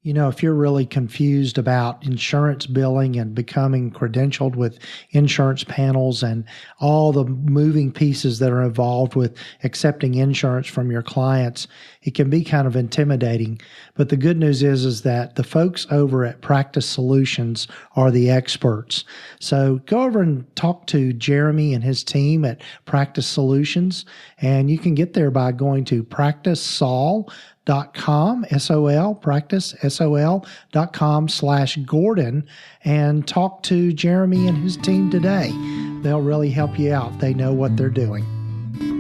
If you're really confused about insurance billing and becoming credentialed with insurance panels and all the moving pieces that are involved with accepting insurance from your clients, it can be kind of intimidating. But the good news is that the folks over at Practice Solutions are the experts. So go over and talk to Jeremy and his team at Practice Solutions, and you can get there by going to practicesol.com, practicesol.com/Gordon, and talk to Jeremy and his team today. They'll really help you out. They know what they're doing.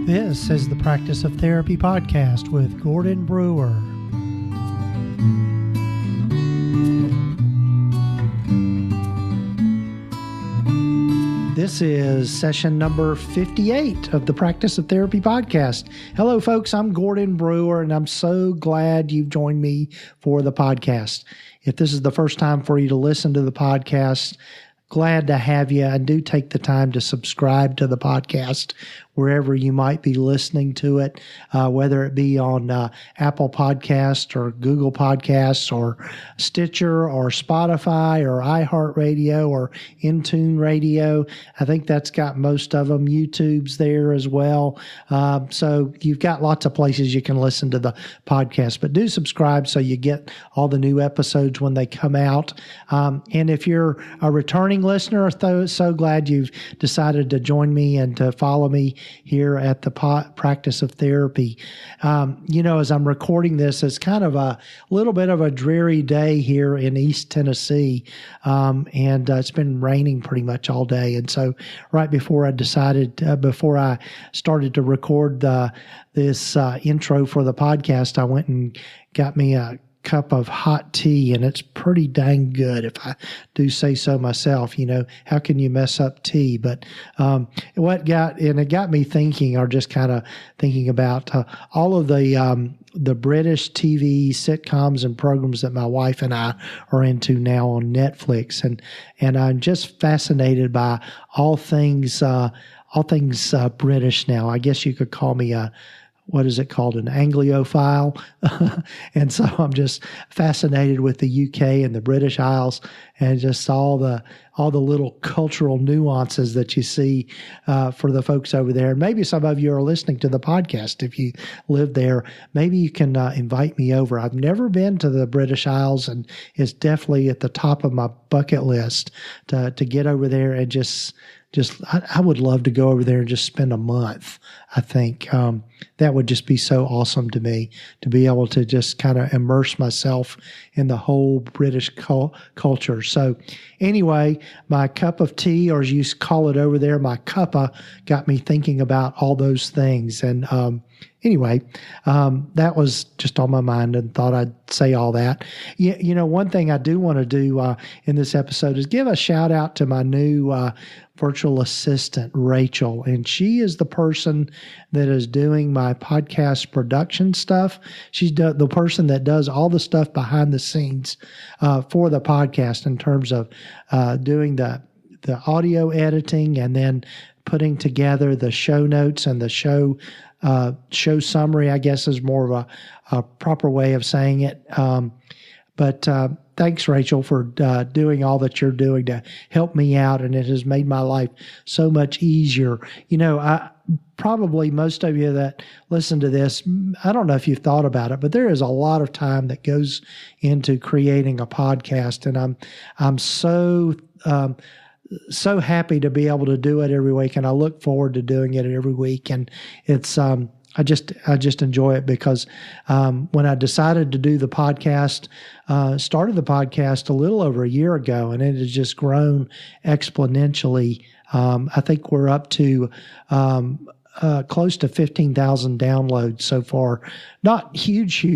This is the Practice of Therapy podcast with Gordon Brewer. This is session number 58 of the Practice of Therapy podcast. Hello, folks. I'm Gordon Brewer, and I'm so glad you've joined me for the podcast. If this is the first time for you to listen to the podcast, glad to have you. And do take the time to subscribe to the podcast wherever you might be listening to it, whether it be on Apple Podcasts or Google Podcasts or Stitcher or Spotify or iHeartRadio or Intune Radio. I think that's got most of them. YouTube's there as well. So you've got lots of places you can listen to the podcast, but do subscribe so you get all the new episodes when they come out. And if you're a returning listener, so glad you've decided to join me and to follow me here at the Practice of Therapy. As I'm recording this, it's kind of a little bit of a dreary day here in East Tennessee, and it's been raining pretty much all day. And so right before I started to record this intro for the podcast, I went and got me a cup of hot tea, and it's pretty dang good, if I do say so myself. How can you mess up tea? But it got me thinking, or just kind of thinking about all of the British TV sitcoms and programs that my wife and I are into now on Netflix, and I'm just fascinated by all things British now. I guess you could call me what is it called? An Anglophile. And so I'm just fascinated with the UK and the British Isles, and just all the little cultural nuances that you see for the folks over there. And maybe some of you are listening to the podcast. If you live there, maybe you can invite me over. I've never been to the British Isles, and it's definitely at the top of my bucket list to get over there and I would love to go over there and just spend a month. I think that would just be so awesome to me, to be able to just kind of immerse myself in the whole British culture. So anyway, my cup of tea, or as you call it over there, my cuppa, got me thinking about all those things. And anyway, that was just on my mind, and thought I'd say all that. One thing I do want to do in this episode is give a shout out to my new virtual assistant, Rachel. And she is the person that is doing my podcast production stuff. She's the person that does all the stuff behind the scenes for the podcast, in terms of doing the audio editing, and then putting together the show notes and the show summary, I guess, is more of a proper way of saying it. But thanks, Rachel, for doing all that you're doing to help me out, and it has made my life so much easier. Probably most of you that listen to this, I don't know if you've thought about it, but there is a lot of time that goes into creating a podcast, and I'm so happy to be able to do it every week, and I look forward to doing it every week. And it's I just enjoy it, because when I decided to do the podcast, started the podcast a little over a year ago, and it has just grown exponentially. I think we're up to close to 15,000 downloads so far. Not huge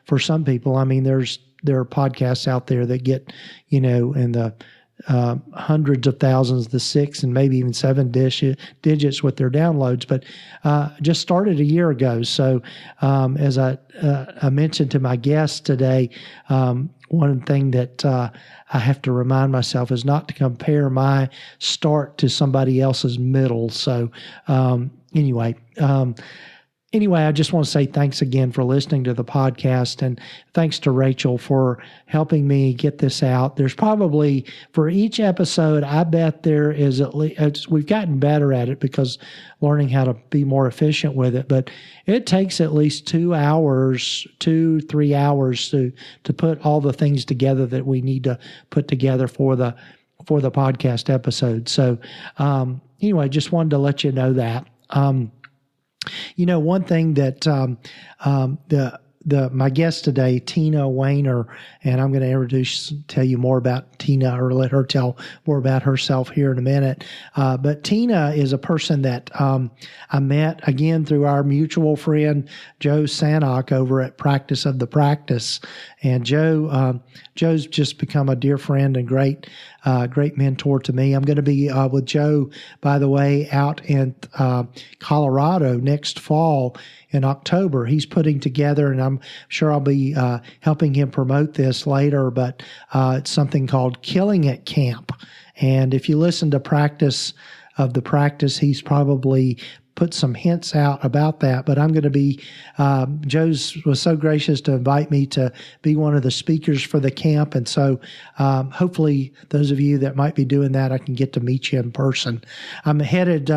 for some people. I mean, there are podcasts out there that get in the hundreds of thousands, the 6 and maybe even 7 digits with their downloads, but just started a year ago. So as I mentioned to my guests today, one thing that I have to remind myself is not to compare my start to somebody else's middle. So anyway, anyway, I just want to say thanks again for listening to the podcast, and thanks to Rachel for helping me get this out. There's probably, for each episode, I bet there is at least, we've gotten better at it because learning how to be more efficient with it, but it takes at least 3 hours to put all the things together that we need to put together for the podcast episode. So anyway, just wanted to let you know that. One thing that my guest today, Tina Wehner, and I'm going to tell you more about Tina, or let her tell more about herself here in a minute. But Tina is a person that I met again through our mutual friend Joe Sanok over at Practice of the Practice, and Joe's just become a dear friend and great mentor to me. I'm going to be with Joe, by the way, out in Colorado next fall in October. He's putting together, and I'm sure I'll be helping him promote this later, but it's something called Killing It Camp. And if you listen to Practice of the Practice, he's probably put some hints out about that, but I'm going to be, Joe's was so gracious to invite me to be one of the speakers for the camp. And so hopefully those of you that might be doing that, I can get to meet you in person. I'm headed,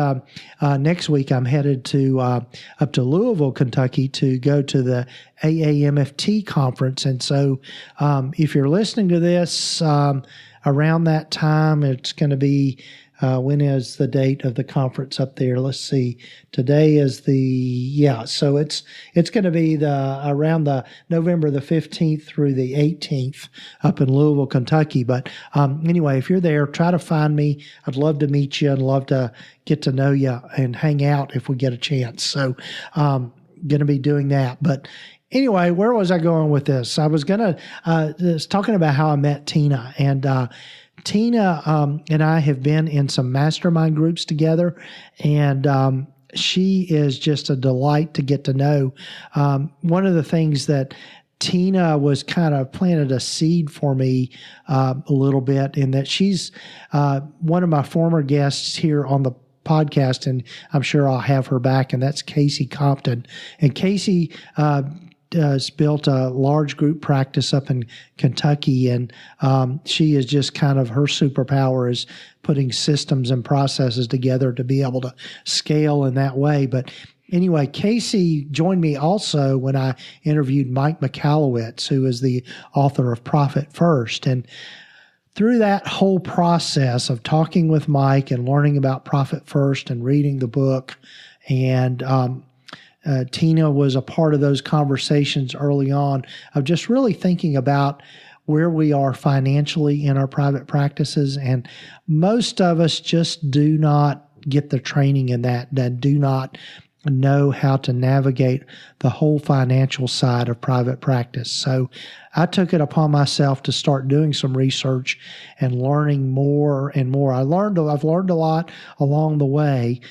next week, I'm headed to, up to Louisville, Kentucky to go to the AAMFT conference. And so if you're listening to this around that time, it's going to be, when is the date of the conference up there? Let's see. Today is so it's going to be around the November the 15th through the 18th up in Louisville, Kentucky. But anyway, if you're there, try to find me. I'd love to meet you and love to get to know you and hang out if we get a chance. So going to be doing that. But anyway, where was I going with this? I was talking about how I met Tina, and Tina and I have been in some mastermind groups together, and she is just a delight to get to know. One of the things that Tina was kind of planted a seed for me a little bit, in that she's one of my former guests here on the podcast, and I'm sure I'll have her back, and that's Casey Compton. And Casey has built a large group practice up in Kentucky, and she is just kind of, her superpower is putting systems and processes together to be able to scale in that way. But anyway, Casey joined me also when I interviewed Mike Michalowicz, who is the author of Profit First. And through that whole process of talking with Mike and learning about Profit First and reading the book, and Tina was a part of those conversations early on of just really thinking about where we are financially in our private practices. And most of us just do not get the training in that do not know how to navigate the whole financial side of private practice. So I took it upon myself to start doing some research and learning more and more. I've learned a lot along the way,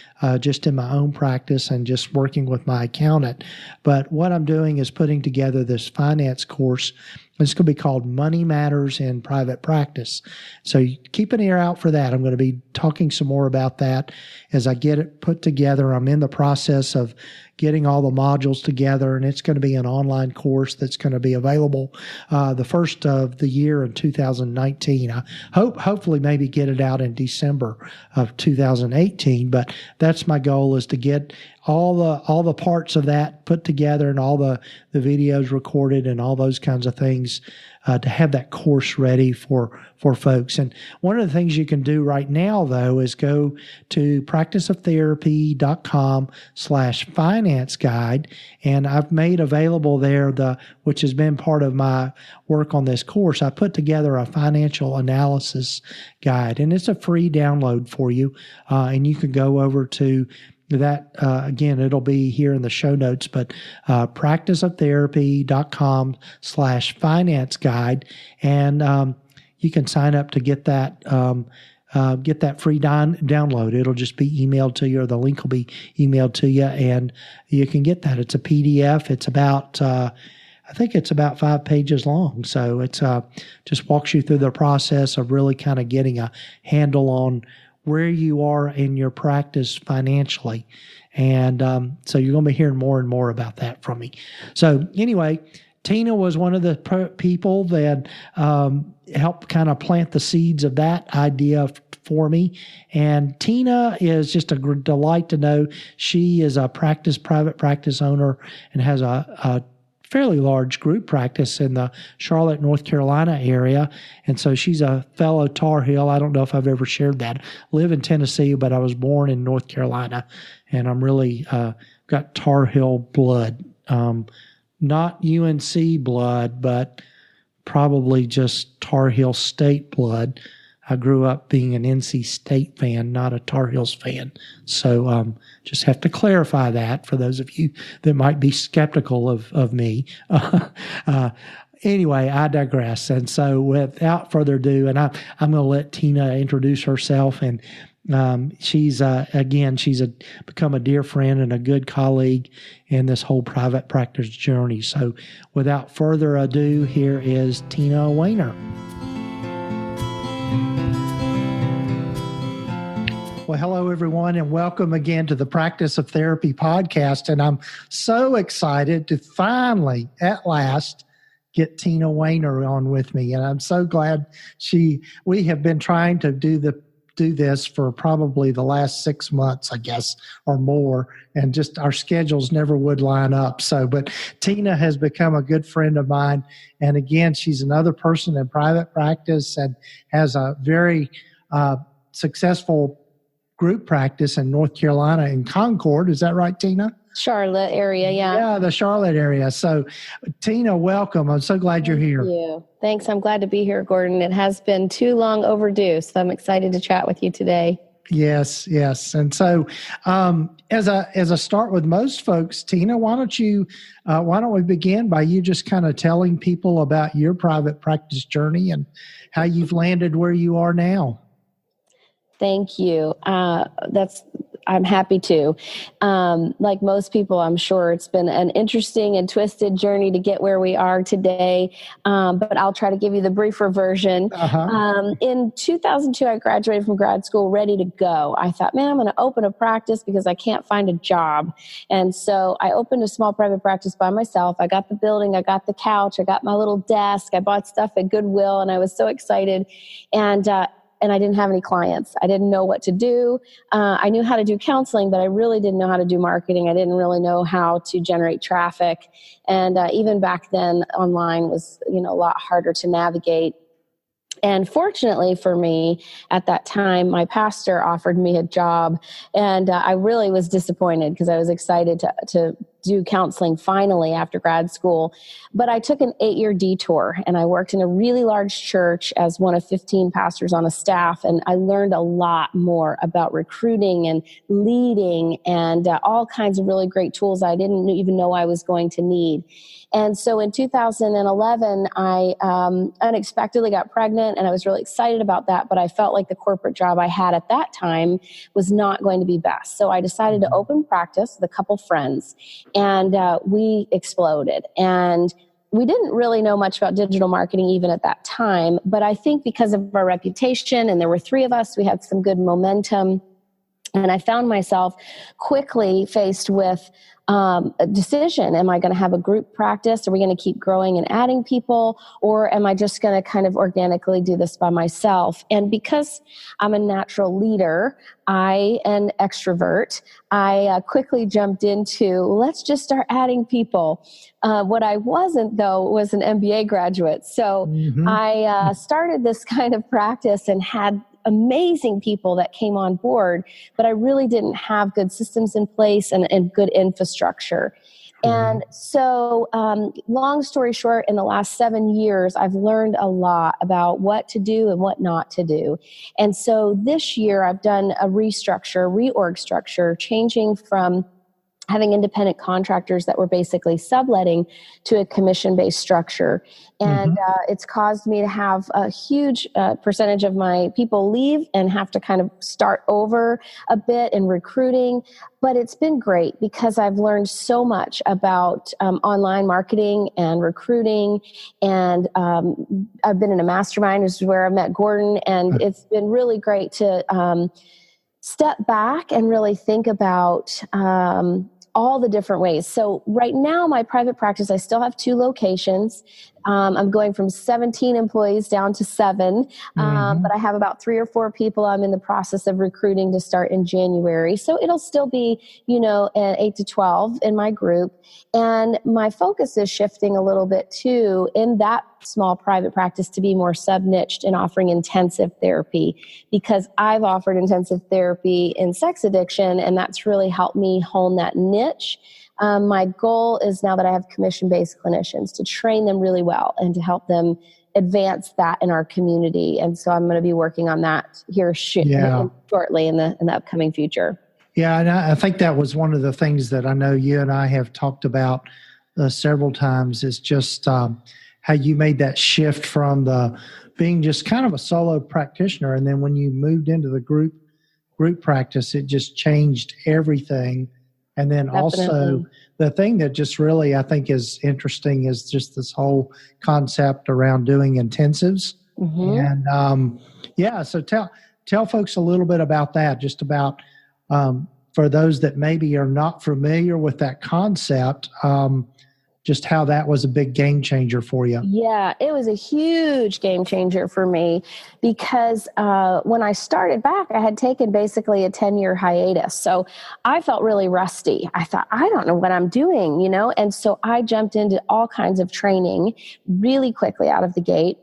just in my own practice and just working with my accountant. But what I'm doing is putting together this finance course. It's going to be called Money Matters in Private Practice. So keep an ear out for that. I'm going to be talking some more about that as I get it put together. I'm in the process of getting all the modules together, and it's going to be an online course that's going to be available the first of the year in 2019. I hopefully maybe get it out in December of 2018, but that's my goal, is to get all the parts of that put together and all the videos recorded and all those kinds of things to have that course ready for folks. And one of the things you can do right now, though, is go to practiceoftherapy.com/finance guide. And I've made available there, which has been part of my work on this course. I put together a financial analysis guide, and it's a free download for you. And you can go over to that, again, it'll be here in the show notes, but practiceoftherapy.com/finance guide. And you can sign up to get that free download. It'll just be emailed to you, or the link will be emailed to you, and you can get that. It's a PDF. It's about, I think it's about 5 pages long. So it's just walks you through the process of really kind of getting a handle on where you are in your practice financially. And so you're going to be hearing more and more about that from me. So anyway, Tina was one of the people that helped kind of plant the seeds of that idea for me. And Tina is just a delight to know. She is a private practice owner and has a fairly large group practice in the Charlotte, North Carolina area. And so she's a fellow Tar Heel. I don't know if I've ever shared that. I live in Tennessee, but I was born in North Carolina, and I'm really got Tar Heel blood. Not UNC blood, but probably just Tar Heel State blood. I grew up being an NC State fan, not a Tar Heels fan. So just have to clarify that for those of you that might be skeptical of me. Anyway, I digress. And so without further ado, and I'm going to let Tina introduce herself. And she's become a dear friend and a good colleague in this whole private practice journey. So without further ado, here is Tina Wehner. Well, hello, everyone, and welcome again to the Practice of Therapy podcast. And I'm so excited to finally, at last, get Tina Wehner on with me. And I'm so glad we have been trying to do this for probably the last 6 months, I guess, or more, and just our schedules never would line up. But Tina has become a good friend of mine. And again, she's another person in private practice and has a very successful group practice in North Carolina in Concord. Is that right, Tina? Charlotte area, yeah. Yeah, the Charlotte area. So, Tina, welcome. I'm so glad you're here. Thank you. Thanks. I'm glad to be here, Gordon. It has been too long overdue, so I'm excited to chat with you today. Yes. And so, as a start with most folks, Tina, why don't we begin by you just kind of telling people about your private practice journey and how you've landed where you are now? Thank you. I'm happy to. Like most people, I'm sure it's been an interesting and twisted journey to get where we are today. But I'll try to give you the briefer version. In 2002, I graduated from grad school ready to go. I thought, man, I'm going to open a practice because I can't find a job. And so I opened a small private practice by myself. I got the building, I got the couch, I got my little desk, I bought stuff at Goodwill, and I was so excited. And I didn't have any clients. I didn't know what to do. I knew how to do counseling, but I really didn't know how to do marketing. I didn't really know how to generate traffic. And even back then, online was, a lot harder to navigate. And fortunately for me, at that time, my pastor offered me a job, and I really was disappointed because I was excited to do counseling finally after grad school. But I took an 8-year detour, and I worked in a really large church as one of 15 pastors on a staff, and I learned a lot more about recruiting and leading and all kinds of really great tools I didn't even know I was going to need. And so in 2011, I unexpectedly got pregnant, and I was really excited about that, but I felt like the corporate job I had at that time was not going to be best. So I decided to open practice with a couple friends, and we exploded. And we didn't really know much about digital marketing even at that time, but I think because of our reputation, and there were 3 of us, we had some good momentum. And I found myself quickly faced with a decision. Am I going to have a group practice? Are we going to keep growing and adding people? Or am I just going to kind of organically do this by myself? And because I'm a natural leader, an extrovert, I quickly jumped into, let's just start adding people. What I wasn't, though, was an MBA graduate. So I started this kind of practice and had amazing people that came on board, but I really didn't have good systems in place and good infrastructure. And so, long story short, in the last 7 years, I've learned a lot about what to do and what not to do. And so this year I've done a reorg structure, changing from having independent contractors that were basically subletting to a commission-based structure. And it's caused me to have a huge percentage of my people leave and have to kind of start over a bit in recruiting. But it's been great because I've learned so much about online marketing and recruiting. And I've been in a mastermind, which is where I met Gordon. And it's been really great to step back and really think about all the different ways. So right now, my private practice, I still have 2 locations. I'm going from 17 employees down to 7, but I have about 3 or 4 people I'm in the process of recruiting to start in January. So it'll still be, 8 to 12 in my group. And my focus is shifting a little bit too in that small private practice to be more sub-niched in offering intensive therapy, because I've offered intensive therapy in sex addiction, and that's really helped me hone that niche. My goal is, now that I have commission-based clinicians, to train them really well and to help them advance that in our community. And so I'm going to be working on that here shortly in the upcoming future. Yeah, and I think that was one of the things that I know you and I have talked about several times, is just how you made that shift from the being just kind of a solo practitioner, and then when you moved into the group practice, it just changed everything. And then also the thing that just really I think is interesting is just this whole concept around doing intensives. And so tell folks a little bit about that, just about for those that maybe are not familiar with that concept, just how that was a big game changer for you. Yeah, it was a huge game changer for me because when I started back, I had taken basically a 10-year hiatus. So I felt really rusty. I thought, I don't know what I'm doing, And so I jumped into all kinds of training really quickly out of the gate.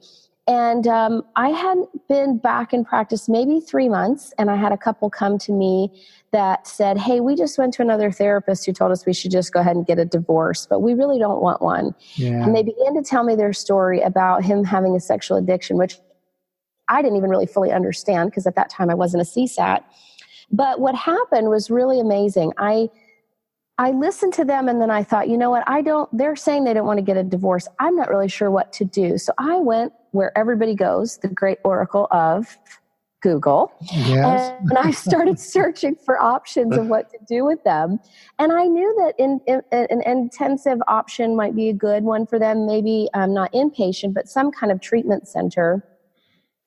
And I hadn't been back in practice maybe 3 months, and I had a couple come to me that said, hey, we just went to another therapist who told us we should just go ahead and get a divorce, but we really don't want one. Yeah. And they began to tell me their story about him having a sexual addiction, which I didn't even really fully understand because at that time I wasn't a CSAT. But what happened was really amazing. I listened to them and then I thought, you know what, they're saying they don't want to get a divorce. I'm not really sure what to do. So I went where everybody goes, the great oracle of Google. Yes. And I started searching for options of what to do with them. And I knew that an intensive option might be a good one for them, maybe not inpatient, but some kind of treatment center.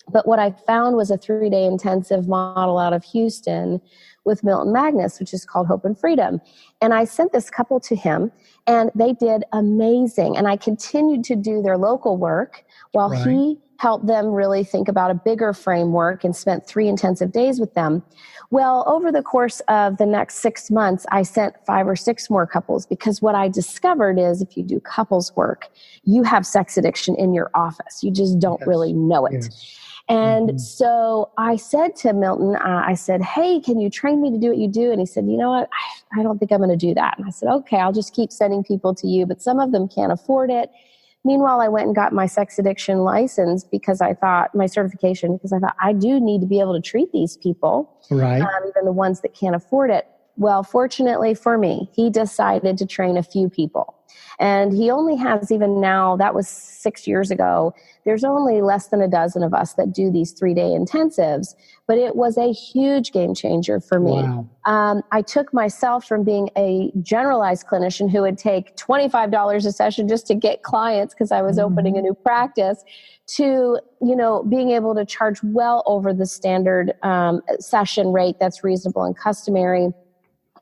But what I found was a 3-day intensive model out of Houston with Milton Magness, which is called Hope and Freedom. And I sent this couple to him, and they did amazing. And I continued to do their local work while he helped them really think about a bigger framework and spent 3 intensive days with them. Well, over the course of the next 6 months, I sent 5 or 6 more couples, because what I discovered is if you do couples work, you have sex addiction in your office. You just don't really know it. Yes. And so I said to Milton, I said, hey, can you train me to do what you do? And he said, you know what? I don't think I'm going to do that. And I said, okay, I'll just keep sending people to you, but some of them can't afford it. Meanwhile, I went and got my sex addiction license because I thought, my certification, because I thought I do need to be able to treat these people, even the ones that can't afford it. Well, fortunately for me, he decided to train a few people. And he only has, even now, that was 6 years ago, there's only less than a dozen of us that do these 3-day intensives, but it was a huge game changer for me. Wow. I took myself from being a generalized clinician who would take $25 a session just to get clients because I was opening a new practice to, being able to charge well over the standard session rate that's reasonable and customary.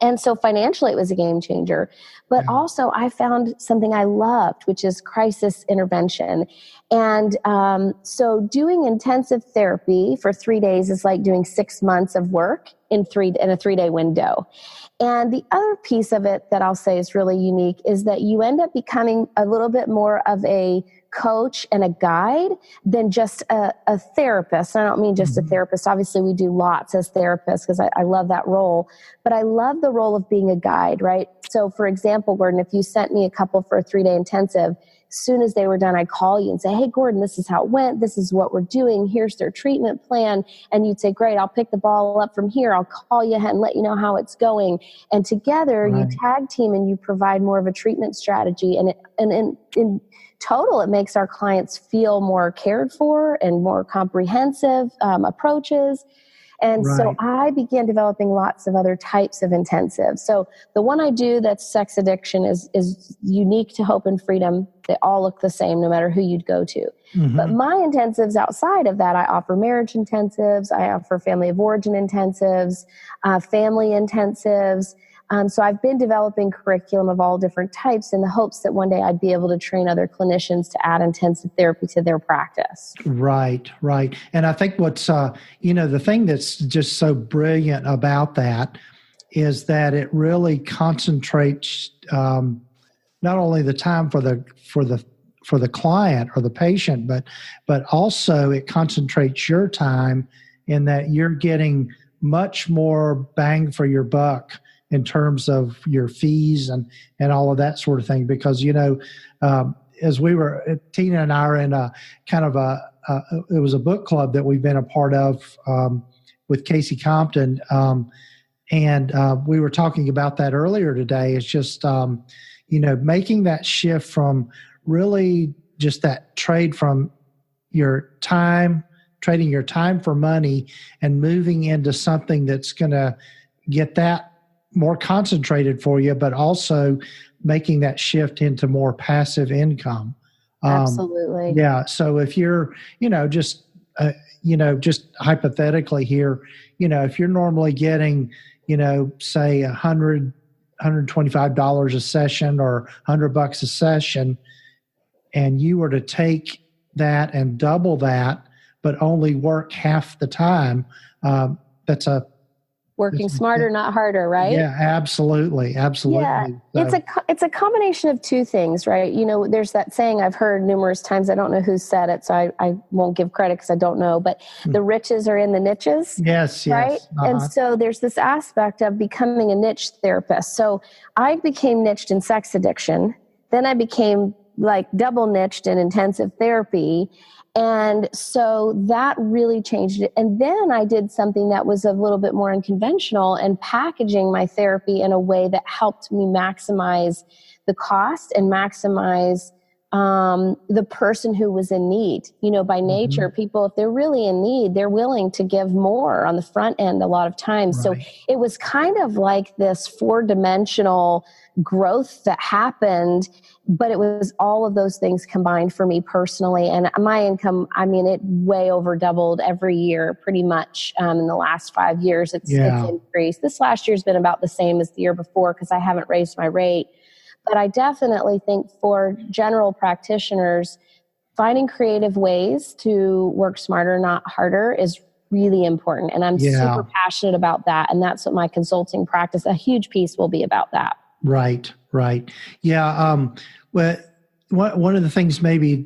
And so financially, it was a game changer. But also, I found something I loved, which is crisis intervention. And so doing intensive therapy for 3 days is like doing 6 months of work in a 3-day window. And the other piece of it that I'll say is really unique is that you end up becoming a little bit more of a coach and a guide than just a therapist. And I don't mean just a therapist. Obviously, we do lots as therapists because I love that role. But I love the role of being a guide, right? So, for example, Gordon, if you sent me a couple for a 3-day intensive, as soon as they were done, I'd call you and say, hey, Gordon, this is how it went. This is what we're doing. Here's their treatment plan. And you'd say, great, I'll pick the ball up from here. I'll call you and let you know how it's going. And together you tag team and you provide more of a treatment strategy. And in total, it makes our clients feel more cared for and more comprehensive approaches. And so I began developing lots of other types of intensives. So the one I do that's sex addiction is unique to Hope and Freedom. They all look the same no matter who you'd go to. But my intensives outside of that, I offer marriage intensives, I offer family of origin intensives, family intensives. So I've been developing curriculum of all different types in the hopes that one day I'd be able to train other clinicians to add intensive therapy to their practice. Right. And I think what's, the thing that's just so brilliant about that is that it really concentrates not only the time for the client or the patient, but also it concentrates your time in that you're getting much more bang for your buck in terms of your fees and all of that sort of thing. Because, as we were, Tina and I are in a kind of it was a book club that we've been a part of with Casey Compton. And we were talking about that earlier today. It's just, making that shift from really just that trade from your time, trading your time for money and moving into something that's going to get that more concentrated for you, but also making that shift into more passive income. Absolutely. Yeah. So if you're, just hypothetically here, if you're normally getting, say $125 a session or $100 a session, and you were to take that and double that, but only work half the time, that's working smarter, not harder, right? Yeah, absolutely. Yeah, so. It's a combination of two things, right? There's that saying I've heard numerous times. I don't know who said it, so I won't give credit because I don't know. But the riches are in the niches. Yes. Right. And so there's this aspect of becoming a niche therapist. So I became niched in sex addiction. Then I became like double niched in intensive therapy. And so that really changed it. And then I did something that was a little bit more unconventional and packaging my therapy in a way that helped me maximize the cost and maximize the person who was in need. By nature, people, if they're really in need, they're willing to give more on the front end a lot of times. So it was kind of like this 4-dimensional growth that happened, but it was all of those things combined for me personally. And my income, it way over doubled every year pretty much in the last 5 years. It's increased. This last year's been about the same as the year before because I haven't raised my rate. But I definitely think for general practitioners, finding creative ways to work smarter, not harder is really important. And I'm super passionate about that. And that's what my consulting practice, a huge piece will be about that. Right. Yeah. Well, one of the things maybe,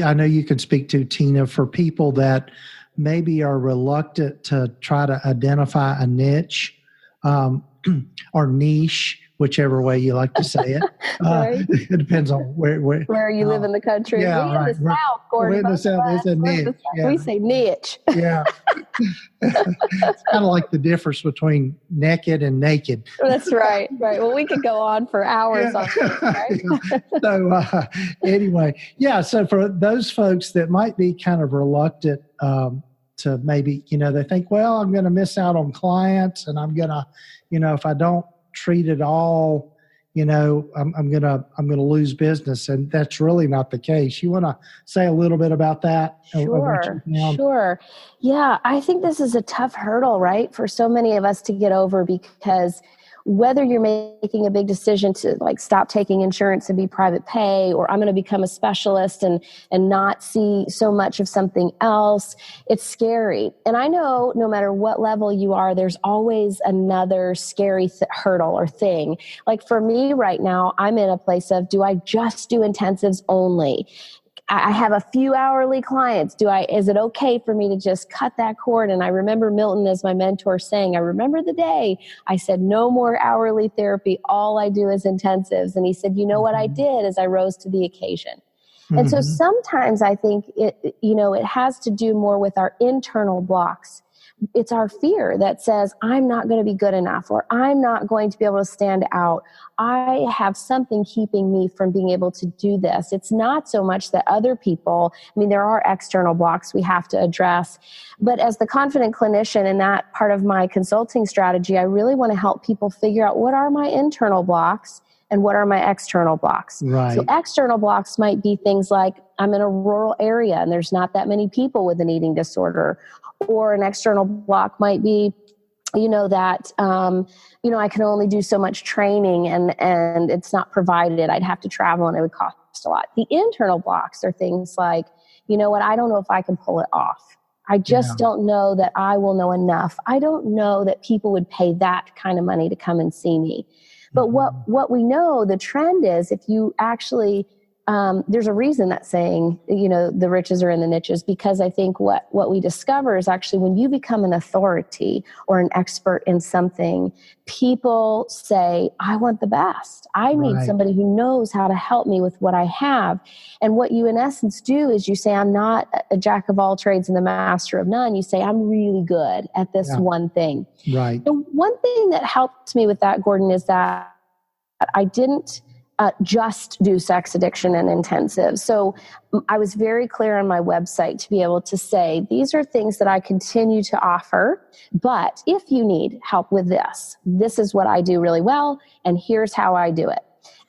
I know you can speak to, Tina, for people that maybe are reluctant to try to identify a niche or niche, whichever way you like to say it. It depends on where you live in the country. Yeah, we in the South, Gordon. We're in the South. It's a niche. We say niche. Yeah. It's kind of like the difference between naked and naked. That's right. Well, we could go on for hours on this, right? So anyway, so for those folks that might be kind of reluctant to maybe, they think, well, I'm going to miss out on clients and I'm going to, if I don't treat it all, I'm gonna lose business, and that's really not the case. You want to say a little bit about that? Sure. Yeah, I think this is a tough hurdle, right, for so many of us to get over, because whether you're making a big decision to like stop taking insurance and be private pay, or I'm going to become a specialist and not see so much of something else, it's scary. And I know no matter what level you are, there's always another scary hurdle or thing. Like for me right now, I'm in a place of, do I just do intensives only? I have a few hourly clients. Is it okay for me to just cut that cord? And I remember Milton as my mentor saying, I remember the day I said, no more hourly therapy. All I do is intensives. And he said, you know what I did is I rose to the occasion. And so sometimes I think it has to do more with our internal blocks. It's our fear that says, I'm not going to be good enough, or I'm not going to be able to stand out. I have something keeping me from being able to do this. It's not so much that other people, there are external blocks we have to address. But as the confident clinician in that part of my consulting strategy, I really want to help people figure out what are my internal blocks and what are my external blocks. Right. So external blocks might be things like I'm in a rural area and there's not that many people with an eating disorder. Or an external block might be, that, I can only do so much training and it's not provided. I'd have to travel and it would cost a lot. The internal blocks are things like, I don't know if I can pull it off. I just don't know that I will know enough. I don't know that people would pay that kind of money to come and see me. But what we know, the trend is if you actually, there's a reason that saying, the riches are in the niches, because I think what we discover is actually when you become an authority or an expert in something, people say, I want the best. I need somebody who knows how to help me with what I have. And what you in essence do is you say, I'm not a jack of all trades and the master of none. You say, I'm really good at this one thing. Right. The one thing that helped me with that, Gordon, is that I didn't just do sex addiction and intensive. So I was very clear on my website to be able to say, these are things that I continue to offer, but if you need help with this is what I do really well, and here's how I do it.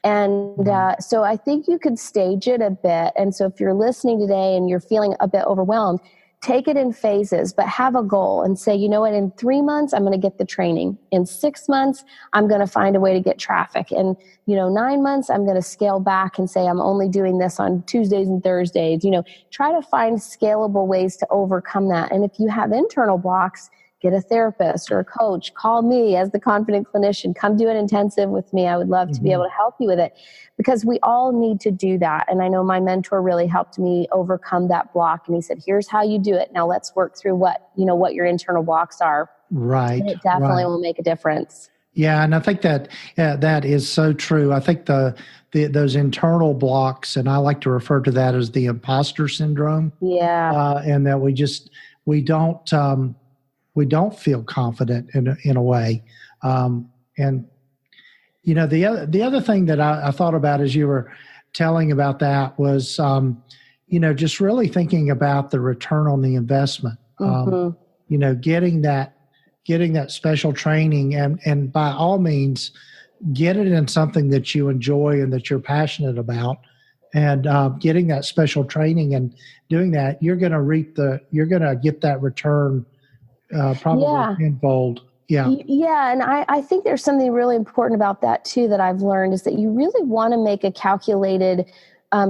And so I think you could stage it a bit. And so if you're listening today and you're feeling a bit overwhelmed, take it in phases, but have a goal and say, you know what, in 3 months, I'm going to get the training. In 6 months, I'm going to find a way to get traffic. And, 9 months, I'm going to scale back and say, I'm only doing this on Tuesdays and Thursdays. Try to find scalable ways to overcome that. And if you have internal blocks, get a therapist or a coach. Call me as the confident clinician. Come do an intensive with me. I would love to be able to help you with it, because we all need to do that. And I know my mentor really helped me overcome that block. And he said, here's how you do it. Now let's work through what your internal blocks are. Right. And it definitely will make a difference. Yeah. And I think that that is so true. I think those internal blocks, and I like to refer to that as the imposter syndrome. Yeah. And that we don't feel confident in a way. And, the other thing that I thought about as you were telling about that was, just really thinking about the return on the investment, getting that special training and by all means, get it in something that you enjoy and that you're passionate about. And getting that special training and doing that, you're going to get that return probably tenfold. Yeah. Yeah. And I think there's something really important about that too, that I've learned, is that you really want to make a calculated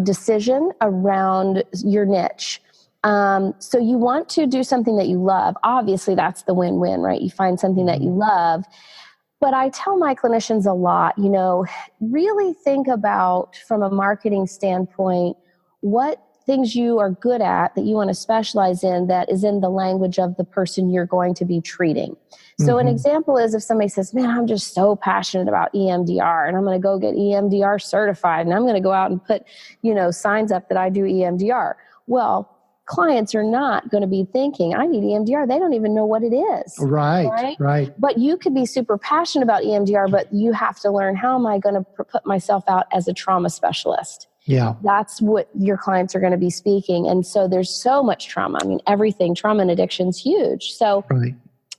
decision around your niche. So you want to do something that you love. Obviously that's the win-win, right? You find something that you love. But I tell my clinicians a lot, really think about, from a marketing standpoint, what things you are good at that you want to specialize in that is in the language of the person you're going to be treating. So an example is if somebody says, man, I'm just so passionate about EMDR and I'm going to go get EMDR certified and I'm going to go out and put, signs up that I do EMDR. Well, clients are not going to be thinking, I need EMDR. They don't even know what it is. Right. But you could be super passionate about EMDR, but you have to learn, how am I going to put myself out as a trauma specialist? Yeah. That's what your clients are going to be speaking. And so there's so much trauma. Everything, trauma and addiction's huge. So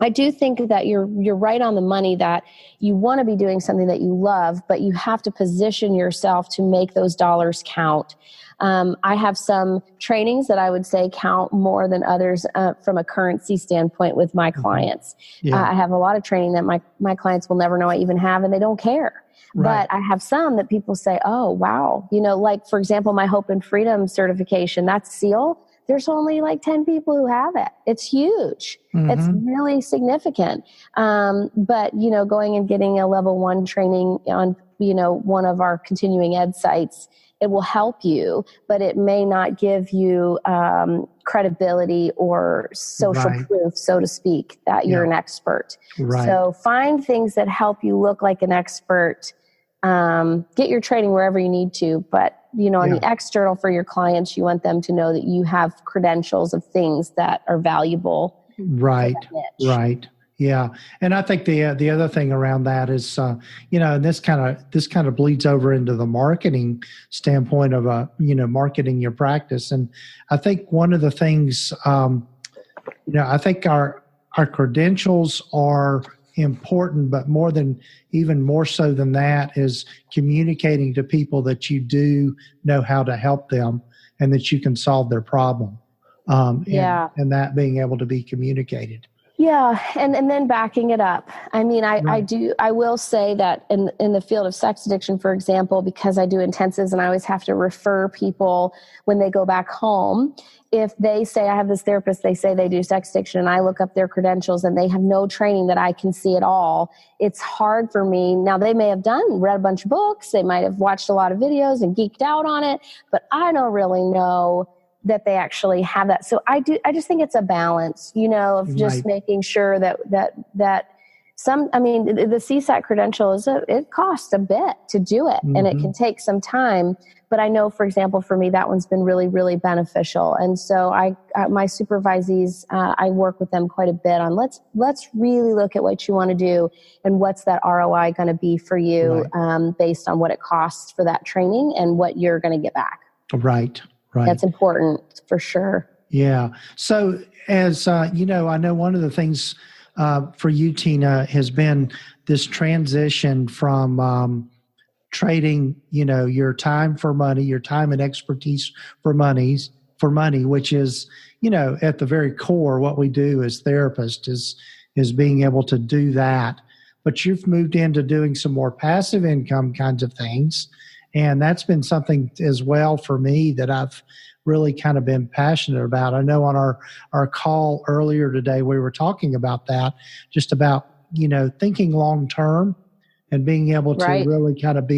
I do think that you're right on the money, that you want to be doing something that you love, but you have to position yourself to make those dollars count. I have some trainings that I would say count more than others from a currency standpoint with my clients. I have a lot of training that my clients will never know I even have, and they don't care. But I have some that people say, oh, wow. Like, for example, my Hope and Freedom certification, that's SEAL. There's only like 10 people who have it. It's huge. It's really significant. But, going and getting a level 1 training on, one of our continuing ed sites, it will help you, but it may not give you credibility or social proof, so to speak, that you're an expert. Right. So find things that help you look like an expert. Get your training wherever you need to, but on the external for your clients, you want them to know that you have credentials of things that are valuable. Right. Right. Yeah. And I think the other thing around that is, and this kind of bleeds over into the marketing standpoint of, marketing your practice. And I think one of the things, I think our credentials are important, but even more so than that is communicating to people that you do know how to help them and that you can solve their problem. And that being able to be communicated. Yeah. And then backing it up. I mean, I will say that in the field of sex addiction, for example, because I do intensives and I always have to refer people when they go back home. If they say, I have this therapist, they say they do sex addiction, and I look up their credentials and they have no training that I can see at all, it's hard for me. Now, they may have read a bunch of books. They might have watched a lot of videos and geeked out on it, but I don't really know that they actually have that. So I just think it's a balance, of just making sure that the CSAT credential it costs a bit to do it, and it can take some time. But I know, for example, for me, that one's been really, really beneficial. And so my supervisees, I work with them quite a bit on let's really look at what you want to do and what's that ROI going to be for you, based on what it costs for that training and what you're going to get back. Right. Right. That's important for sure. Yeah. So as I know one of the things for you, Tina, has been this transition from trading, your time for money, your time and expertise for money, which is, at the very core, what we do as therapists is being able to do that. But you've moved into doing some more passive income kinds of things. And that's been something as well for me that I've really kind of been passionate about. I know on our call earlier today, we were talking about that, just about, thinking long term and being able to really kind of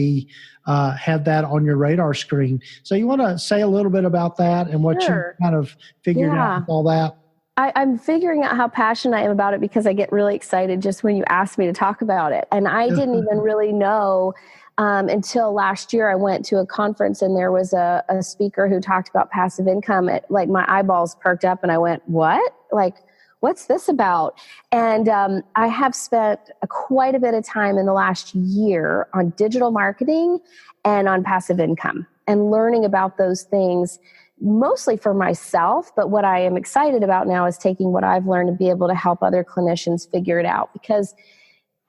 have that on your radar screen. So you want to say a little bit about that and what you kind of figured out with all that? I'm figuring out how passionate I am about it because I get really excited just when you ask me to talk about it. And I didn't even really know until last year. I went to a conference and there was a speaker who talked about passive income. My eyeballs perked up and I went, what? What's this about? And I have spent quite a bit of time in the last year on digital marketing and on passive income and learning about those things, mostly for myself. But what I am excited about now is taking what I've learned and be able to help other clinicians figure it out. Because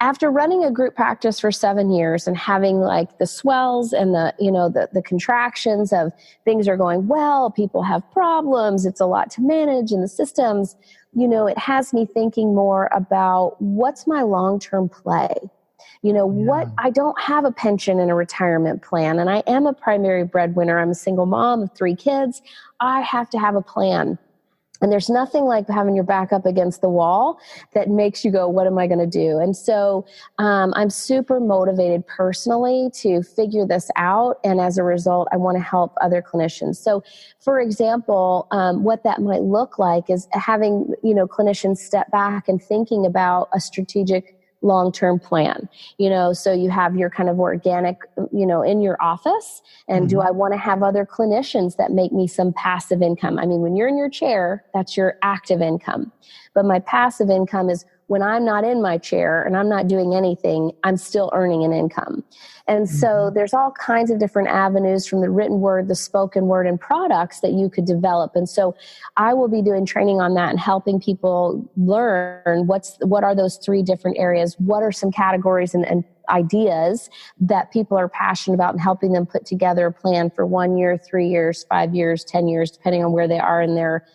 after running a group practice for 7 years and having the swells and the contractions of things are going well, people have problems, it's a lot to manage in the systems, it has me thinking more about what's my long-term play. What I don't have a pension and a retirement plan, and I am a primary breadwinner. I'm a single mom of 3 kids. I have to have a plan. And there's nothing like having your back up against the wall that makes you go, what am I going to do? And so I'm super motivated personally to figure this out. And as a result, I want to help other clinicians. So, for example, what that might look like is having, clinicians step back and thinking about a strategic long-term plan, so you have your kind of organic, in your office. And do I want to have other clinicians that make me some passive income? I mean, when you're in your chair, that's your active income. But my passive income is when I'm not in my chair and I'm not doing anything, I'm still earning an income. And so there's all kinds of different avenues from the written word, the spoken word, and products that you could develop. And so I will be doing training on that and helping people learn what are those 3 different areas, what are some categories and ideas that people are passionate about, and helping them put together a plan for 1 year, 3 years, 5 years, 10 years, depending on where they are in their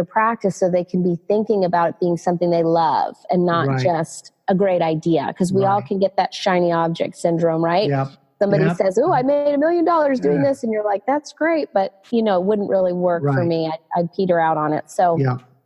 practice, so they can be thinking about it being something they love and not just a great idea. Because we all can get that shiny object syndrome, right? Yep. Somebody says, oh, I made $1 million doing this. And you're like, that's great. But, it wouldn't really work for me. I'd peter out on it. So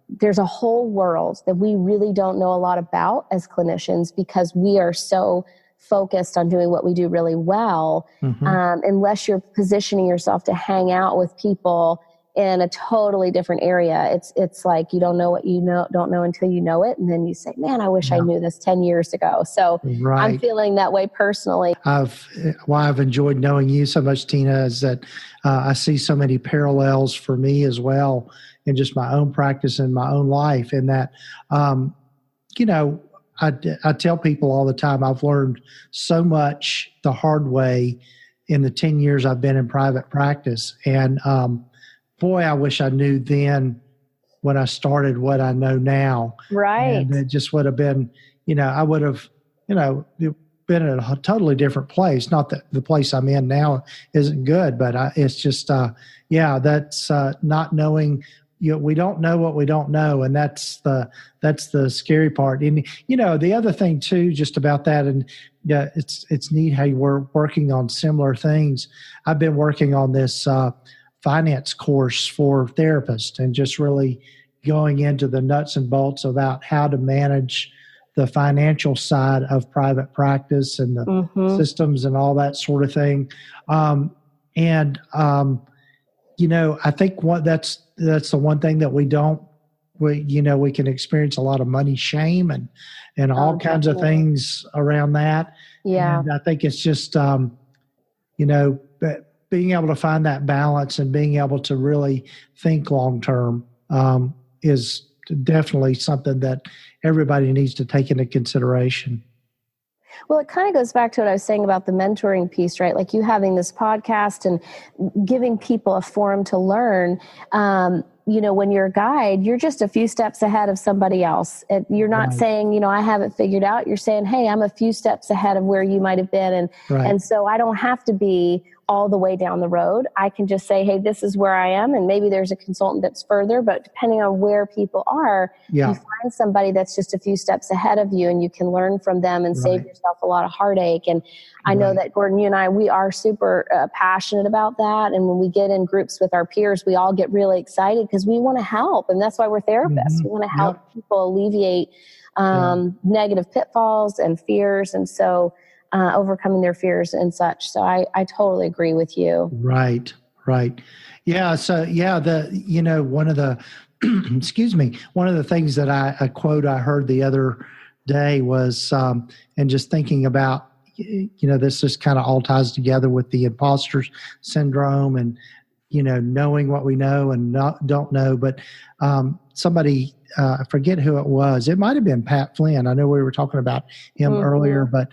there's a whole world that we really don't know a lot about as clinicians because we are so focused on doing what we do really well, unless you're positioning yourself to hang out with people in a totally different area. It's like you don't know what you don't know until you know it. And then you say, man, I wish I knew this 10 years ago. So I'm feeling that way personally. Why I've enjoyed knowing you so much, Tina, is that I see so many parallels for me as well in just my own practice and my own life. And that, I tell people all the time, I've learned so much the hard way in the 10 years I've been in private practice. And, boy, I wish I knew then when I started what I know now. Right. And it just would have been, I would have, been in a totally different place. Not that the place I'm in now isn't good, but it's just, that's not knowing. We don't know what we don't know, and that's the scary part. And the other thing too, just about that, and it's neat how you were working on similar things. I've been working on this finance course for therapists, and just really going into the nuts and bolts about how to manage the financial side of private practice and the systems and all that sort of thing. I think that's the one thing that we can experience a lot of money shame and all kinds of things around that. Yeah. And I think it's just, being able to find that balance and being able to really think long-term is definitely something that everybody needs to take into consideration. Well, it kind of goes back to what I was saying about the mentoring piece, right? Like you having this podcast and giving people a forum to learn. When you're a guide, you're just a few steps ahead of somebody else. You're not saying, I have it figured out. You're saying, hey, I'm a few steps ahead of where you might have been. And so I don't have to be all the way down the road. I can just say, hey, this is where I am. And maybe there's a consultant that's further, but depending on where people are, you find somebody that's just a few steps ahead of you, and you can learn from them and save yourself a lot of heartache. And I know that Gordon, you and I, we are super passionate about that. And when we get in groups with our peers, we all get really excited because we want to help. And that's why we're therapists. We want to help people alleviate negative pitfalls and fears. And so overcoming their fears and such. So I totally agree with you. Right. Yeah. So one of the, one of the things that a quote I heard the other day was, and just thinking about, this just kind of all ties together with the imposter syndrome and, knowing what we know and don't know. But somebody, I forget who it was. It might have been Pat Flynn. I know we were talking about him earlier, but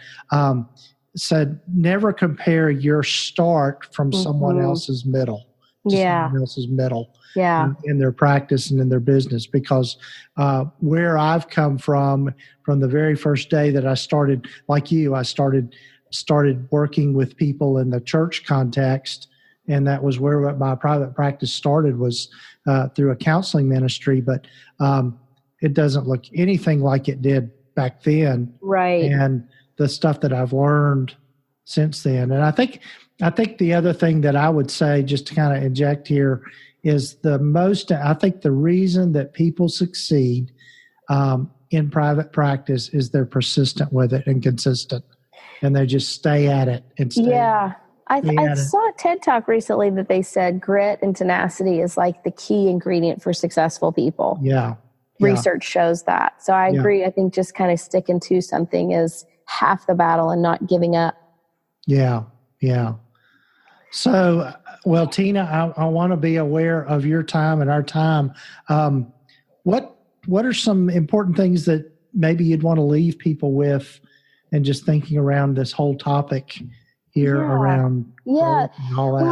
said never compare your start from someone else's middle. Someone else's middle. In their practice and in their business, because where I've come from the very first day that I started, like you, I started working with people in the church context. And that was where my private practice started, was through a counseling ministry. But it doesn't look anything like it did back then. Right. And the stuff that I've learned since then. And I think the other thing that I would say, just to kind of inject here, is I think the reason that people succeed in private practice is they're persistent with it and consistent. And they just stay at it. I saw a TED Talk recently that they said grit and tenacity is like the key ingredient for successful people. Research shows that. So I agree. I think just kind of sticking to something is half the battle and not giving up. Yeah. So, well, Tina, I want to be aware of your time and our time. What are some important things that maybe you'd want to leave people with, and just thinking around this whole topic here around all that?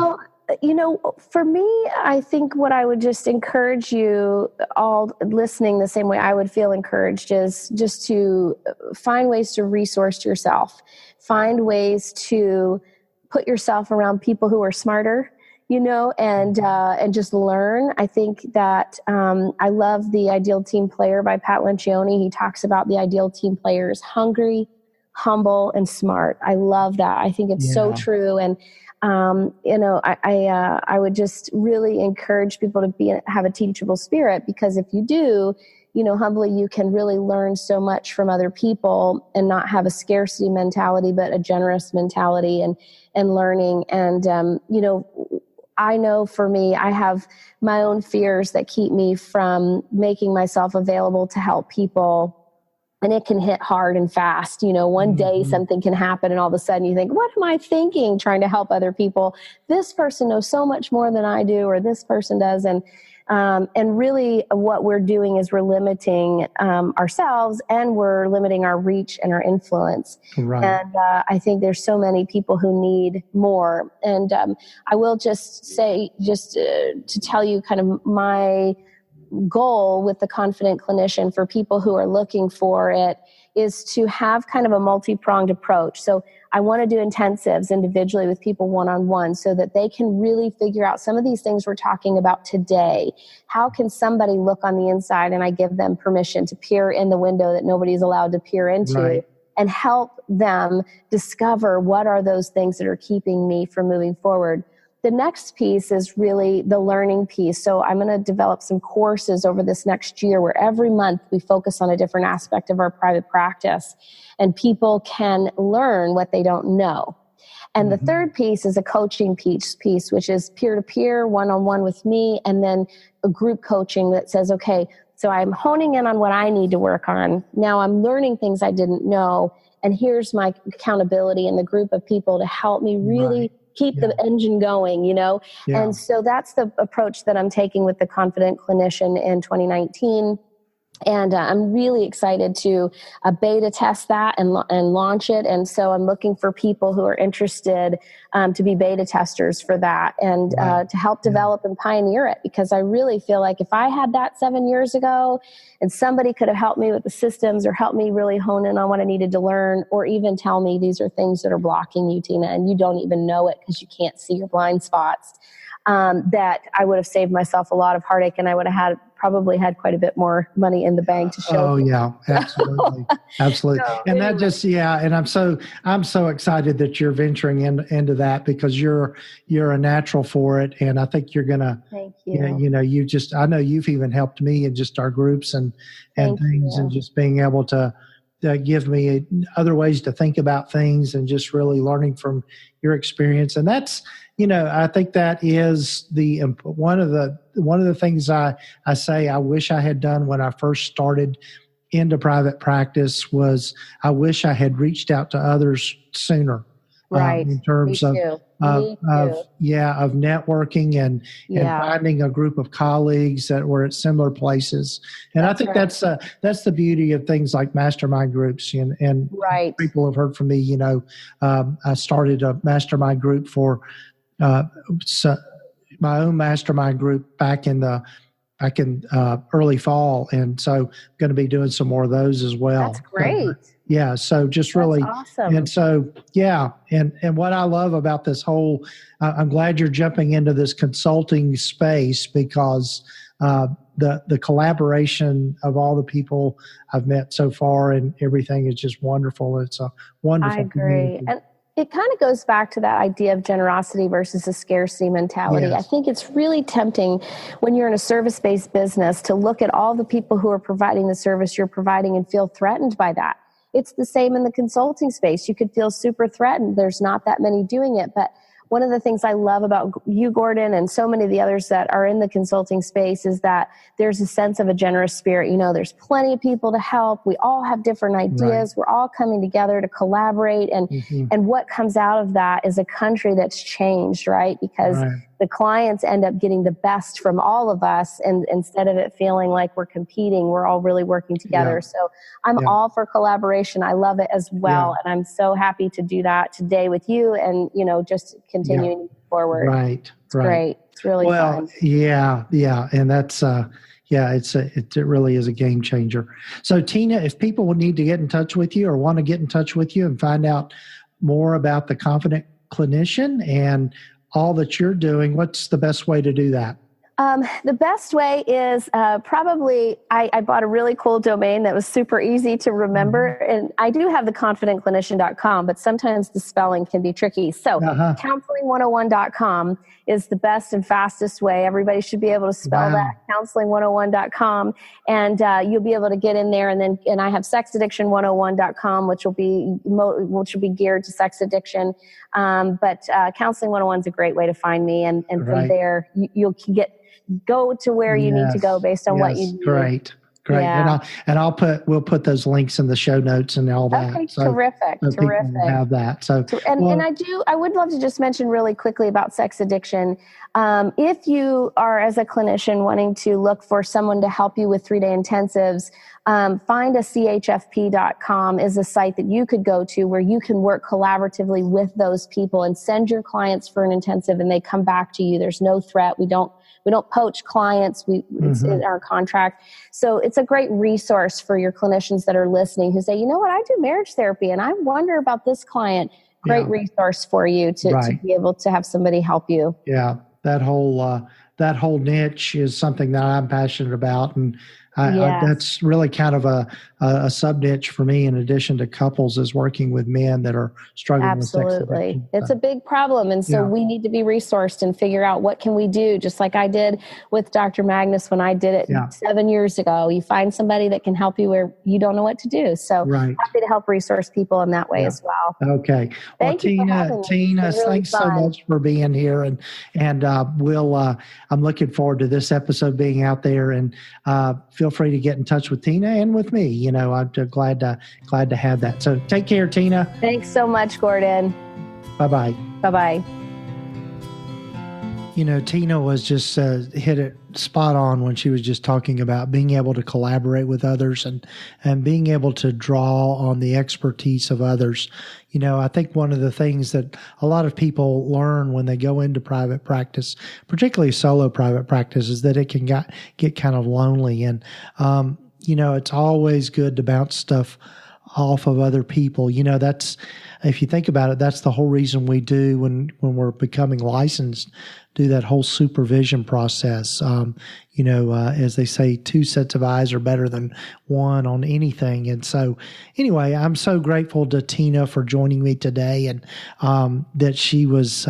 Well, for me, I think what I would just encourage you all listening the same way I would feel encouraged is just to find ways to resource yourself, find ways to put yourself around people who are smarter, and just learn. I think that I love The Ideal Team Player by Pat Lencioni. He talks about the ideal team player is hungry, humble, and smart. I love that. I think it's so true. And, I would just really encourage people to have a teachable spirit, because if you do, humbly, you can really learn so much from other people and not have a scarcity mentality, but a generous mentality and learning. And, I know for me, I have my own fears that keep me from making myself available to help people. And it can hit hard and fast. One day something can happen and all of a sudden you think, what am I thinking trying to help other people? This person knows so much more than I do, or this person does. And really what we're doing is we're limiting ourselves, and we're limiting our reach and our influence. Right. And I think there's so many people who need more. And I will just say, to tell you kind of my goal with the Confident Clinician for people who are looking for it is to have kind of a multi-pronged approach. So I want to do intensives individually with people one-on-one so that they can really figure out some of these things we're talking about today. How can somebody look on the inside, and I give them permission to peer in the window that nobody's allowed to peer into, and help them discover what are those things that are keeping me from moving forward. The next piece is really the learning piece. So I'm going to develop some courses over this next year where every month we focus on a different aspect of our private practice, and people can learn what they don't know. And the third piece is a coaching piece, which is peer-to-peer, one-on-one with me, and then a group coaching that says, okay, so I'm honing in on what I need to work on. Now I'm learning things I didn't know, and here's my accountability and the group of people to help me really keep the engine going, And so that's the approach that I'm taking with the Confident Clinician in 2019. And I'm really excited to beta test that and launch it. And so I'm looking for people who are interested to be beta testers for that, and to help develop and pioneer it. Because I really feel like if I had that 7 years ago and somebody could have helped me with the systems, or helped me really hone in on what I needed to learn, or even tell me these are things that are blocking you, Tina, and you don't even know it because you can't see your blind spots, that I would have saved myself a lot of heartache, and I would have probably had quite a bit more money in the bank to show. Oh yeah, absolutely. Absolutely. So, and that just, and I'm so excited that you're venturing into that, because you're a natural for it. And I think you're going to, thank you. I know you've even helped me in just our groups and things, and just being able to give me other ways to think about things, and just really learning from your experience. And that's, I think that is one of the things I say I wish I had done when I first started into private practice was I wish I had reached out to others sooner. Right. In terms of networking and finding a group of colleagues that were at similar places. And I think that's the beauty of things like mastermind groups. And people have heard from me, I started a mastermind group for my own mastermind group back in early fall. And so I'm going to be doing some more of those as well. That's great. So just really awesome. And so, and what I love about this whole, I'm glad you're jumping into this consulting space, because the collaboration of all the people I've met so far and everything is just wonderful. It's a wonderful I agree. community. And it kind of goes back to that idea of generosity versus a scarcity mentality. Yes. I think it's really tempting when you're in a service-based business to look at all the people who are providing the service you're providing and feel threatened by that. It's the same in the consulting space. You could feel super threatened. There's not that many doing it. But one of the things I love about you, Gordon, and so many of the others that are in the consulting space is that there's a sense of a generous spirit. There's plenty of people to help. We all have different ideas. Right. We're all coming together to collaborate. And what comes out of that is a country that's changed, right? Because the clients end up getting the best from all of us. And instead of it feeling like we're competing, we're all really working together. Yeah. So I'm all for collaboration. I love it as well. Yeah. And I'm so happy to do that today with you and, just continuing forward. Right. It's great. It's really fun. Yeah. And that's, it really is a game changer. So Tina, if people would need to get in touch with you or want to get in touch with you and find out more about the Confident Clinician and all that you're doing, what's the best way to do that? The best way is probably I bought a really cool domain that was super easy to remember. And I do have the confidentclinician.com, but sometimes the spelling can be tricky. So counseling101.com is the best and fastest way. Everybody should be able to spell that, counseling101.com. And you'll be able to get in there. And I have sexaddiction101.com, which will be geared to sex addiction. But Counseling 101 is a great way to find me. And from there, you'll go to where you need to go based on what you need. Great. Yeah. And we'll put those links in the show notes and all that. Okay, terrific. Have that. So, and I would love to just mention really quickly about sex addiction. If you are, as a clinician, wanting to look for someone to help you with 3-day intensives, find a chfp.com is a site that you could go to where you can work collaboratively with those people and send your clients for an intensive and they come back to you. There's no threat. We don't poach clients. It's in our contract. So it's a great resource for your clinicians that are listening who say, you know what, I do marriage therapy and I wonder about this client. Great resource for you to be able to have somebody help you. Yeah. That whole niche is something that I'm passionate about. And that's really kind of a sub niche for me, in addition to couples, is working with men that are struggling with sex addiction. It's a big problem. And so we need to be resourced and figure out what can we do, just like I did with Dr. Magness when I did it 7 years ago. You find somebody that can help you where you don't know what to do. So happy to help resource people in that way as well. Okay. Well, Tina, really thanks so much for being here. And I'm looking forward to this episode being out there, and feel free to get in touch with Tina and with me. I'm glad to have that. So take care, Tina. Thanks so much, Gordon. Bye-bye. Bye-bye. Tina was just hit it spot on when she was just talking about being able to collaborate with others and being able to draw on the expertise of others. I think one of the things that a lot of people learn when they go into private practice, particularly solo private practice, is that it can get kind of lonely. And, it's always good to bounce stuff off of other people. That's, if you think about it, that's the whole reason we do when we're becoming licensed, do that whole supervision process. As they say, 2 sets of eyes are better than one on anything. And so anyway, I'm so grateful to Tina for joining me today, and that she was,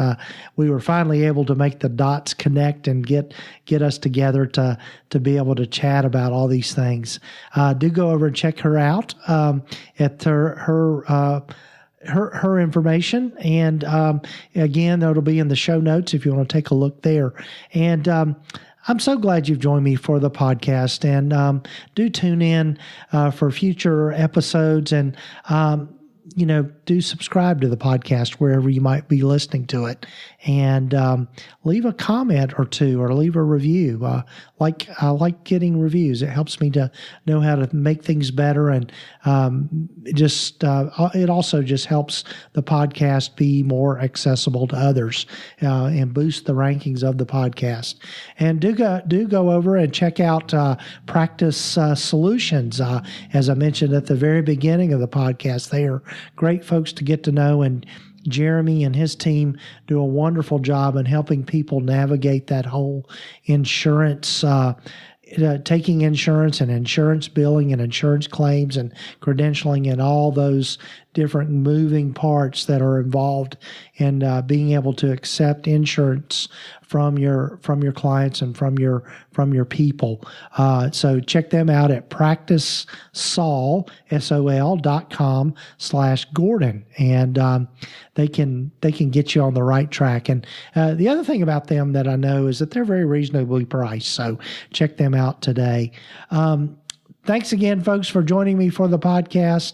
we were finally able to make the dots connect and get us together to be able to chat about all these things. Do go over and check her out at her information. And again, that'll be in the show notes if you want to take a look there. And I'm so glad you've joined me for the podcast. And do tune in for future episodes. And do subscribe to the podcast wherever you might be listening to it, and leave a comment or two, or leave a review. I like getting reviews. It helps me to know how to make things better, and it also just helps the podcast be more accessible to others, and boost the rankings of the podcast. And do go over and check out Practice Solutions. As I mentioned at the very beginning of the podcast, they are great folks to get to know, and Jeremy and his team do a wonderful job in helping people navigate that whole insurance, taking insurance and insurance billing and insurance claims and credentialing and all those different moving parts that are involved in being able to accept insurance from your clients and from your people. So check them out at practicesol.com/Gordon, and they can get you on the right track. And the other thing about them that I know is that they're very reasonably priced. So check them out today. Thanks again, folks, for joining me for the podcast.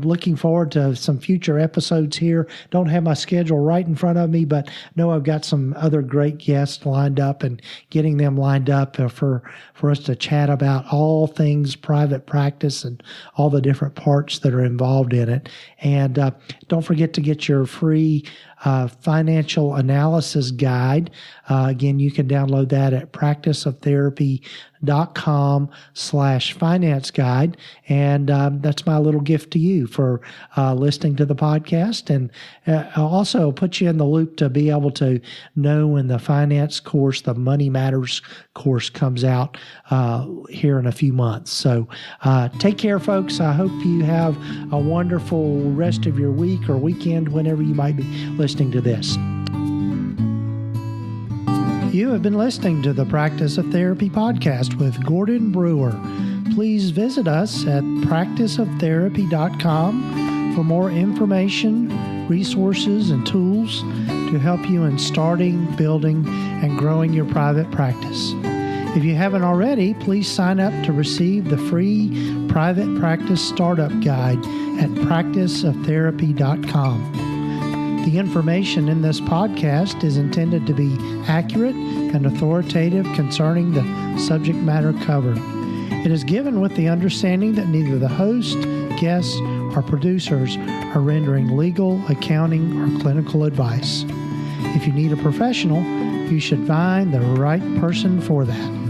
Looking forward to some future episodes here. Don't have my schedule right in front of me, but know I've got some other great guests lined up, and getting them lined up for us to chat about all things private practice and all the different parts that are involved in it. And don't forget to get your free financial analysis guide. Again, you can download that at practiceoftherapy.com/finance guide. And that's my little gift to you for listening to the podcast. And also put you in the loop to be able to know when the finance course, the Money Matters course, comes out here in a few months. So take care, folks. I hope you have a wonderful rest of your week or weekend whenever you might be listening to this. You have been listening to the Practice of Therapy podcast with Gordon Brewer. Please visit us at practiceoftherapy.com for more information, resources, and tools to help you in starting, building, and growing your private practice. If you haven't already, please sign up to receive the free private practice startup guide at practiceoftherapy.com. The information in this podcast is intended to be accurate and authoritative concerning the subject matter covered. It is given with the understanding that neither the host, guests, or producers are rendering legal, accounting, or clinical advice. If you need a professional, you should find the right person for that.